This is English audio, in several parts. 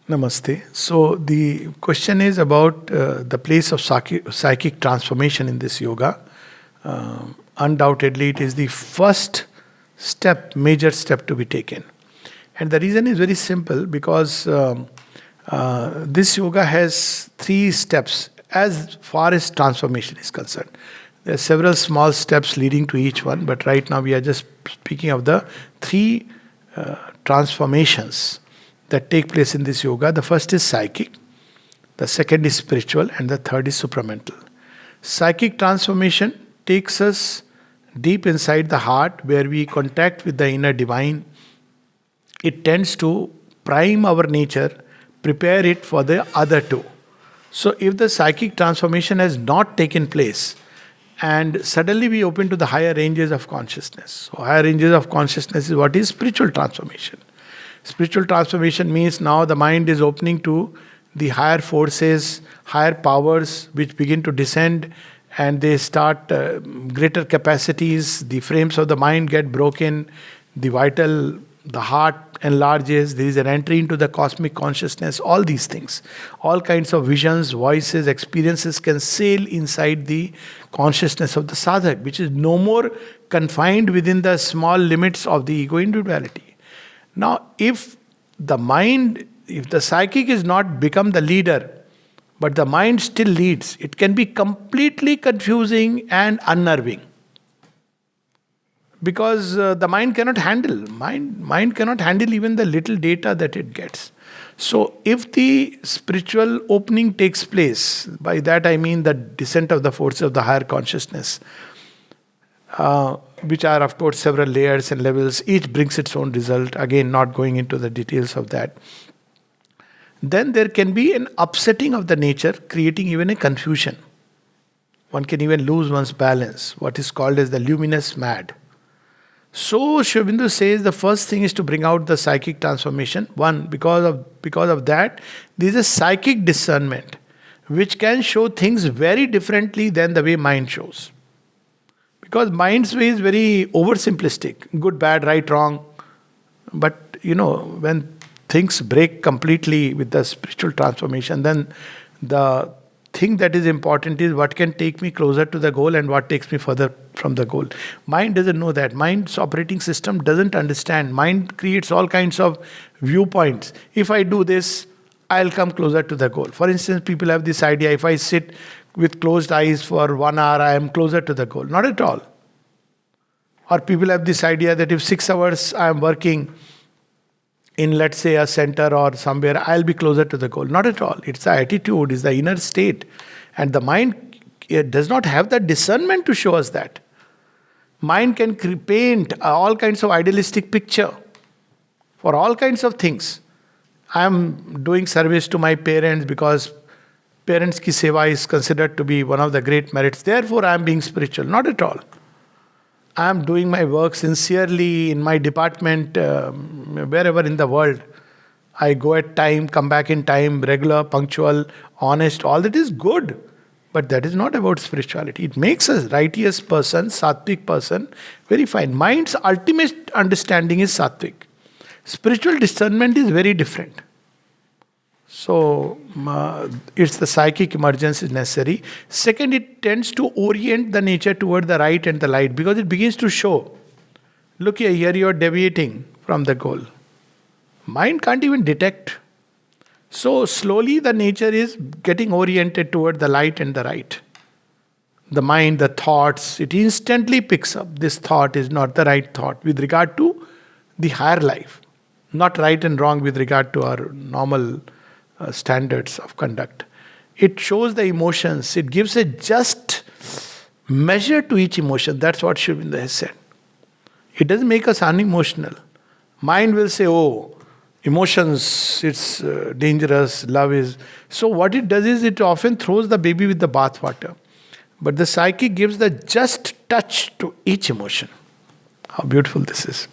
Namaste. So the question is about the place of psychic transformation in this yoga. Undoubtedly, it is the first step, major step to be taken. And the reason is very simple because this yoga has three steps as far as transformation is concerned. There are several small steps leading to each one, but right now we are just speaking of the three transformations that take place in this yoga. The first is psychic, the second is spiritual, and the third is supramental. Psychic transformation takes us deep inside the heart where we contact with the inner divine. It tends to prime our nature, prepare it for the other two. So, if the psychic transformation has not taken place, and suddenly we open to the higher ranges of consciousness. So, higher ranges of consciousness is what is spiritual transformation. Spiritual transformation means now the mind is opening to the higher forces, higher powers which begin to descend and they start greater capacities. The frames of the mind get broken, the heart enlarges, there is an entry into the cosmic consciousness, all these things. All kinds of visions, voices, experiences can sail inside the consciousness of the sadhak, which is no more confined within the small limits of the ego individuality. Now, if the psychic is not become the leader, but the mind still leads, it can be completely confusing and unnerving. Because the mind cannot handle. Mind cannot handle even the little data that it gets. So, if the spiritual opening takes place, by that I mean the descent of the forces of the higher consciousness, which are, of course, several layers and levels, each brings its own result. Again, not going into the details of that. Then there can be an upsetting of the nature, creating even a confusion. One can even lose one's balance, what is called as the luminous mad. So Sri Aurobindo says the first thing is to bring out the psychic transformation. One, because of that, there is a psychic discernment which can show things very differently than the way mind shows. Because mind's way is very oversimplistic, good, bad, right, wrong. But when things break completely with the spiritual transformation, then the thing that is important is what can take me closer to the goal and what takes me further from the goal. Mind doesn't know that. Mind's operating system doesn't understand. Mind creates all kinds of viewpoints. If I do this, I'll come closer to the goal. For instance, people have this idea, if I sit with closed eyes for 1 hour, I am closer to the goal. Not at all. Or people have this idea that if 6 hours I am working in, let's say, a center or somewhere, I'll be closer to the goal. Not at all. It's the attitude, it's the inner state. And the mind does not have the discernment to show us that. Mind can paint all kinds of idealistic picture for all kinds of things. I am doing service to my parents because parents ki seva is considered to be one of the great merits. Therefore, I am being spiritual. Not at all. I am doing my work sincerely in my department, wherever in the world. I go at time, come back in time, regular, punctual, honest. All that is good. But that is not about spirituality. It makes a righteous person, sattvic person, very fine. Mind's ultimate understanding is sattvic. Spiritual discernment is very different. So, it's the psychic emergence is necessary. Second, it tends to orient the nature toward the right and the light because it begins to show. Look here you are deviating from the goal. Mind can't even detect. So, slowly the nature is getting oriented toward the light and the right. The mind, the thoughts, it instantly picks up. This thought is not the right thought with regard to the higher life. Not right and wrong with regard to our normal standards of conduct. It shows the emotions. It gives a just measure to each emotion. That's what Sri Aurobindo has said. It doesn't make us unemotional. Mind will say, oh, emotions, it's dangerous, love is... So what it does is it often throws the baby with the bathwater. But the psychic gives the just touch to each emotion. How beautiful this is.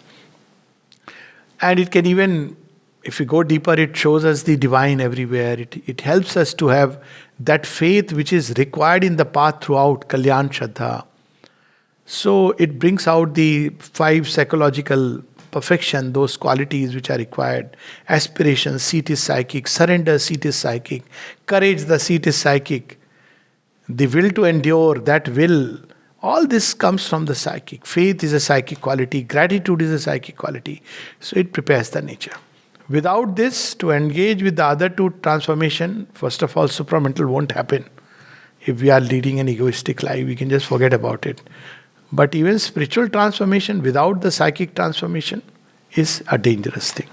And it can even, if we go deeper, it shows us the divine everywhere. It helps us to have that faith which is required in the path throughout, Kalyan Shraddha. So it brings out the 5 psychological perfection, those qualities which are required. Aspiration, seat is psychic. Surrender, seat is psychic. Courage, the seat is psychic. The will to endure, that will, all this comes from the psychic. Faith is a psychic quality. Gratitude is a psychic quality. So it prepares the nature. Without this, to engage with the other two transformation, first of all, supramental won't happen. If we are leading an egoistic life, we can just forget about it. But even spiritual transformation without the psychic transformation is a dangerous thing.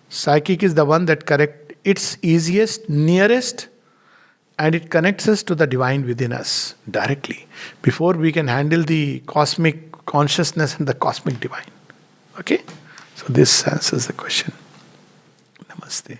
Psychic is the one that correct, it's easiest, nearest, and it connects us to the divine within us directly before we can handle the cosmic consciousness and the cosmic divine. Okay? So this answers the question. Namaste.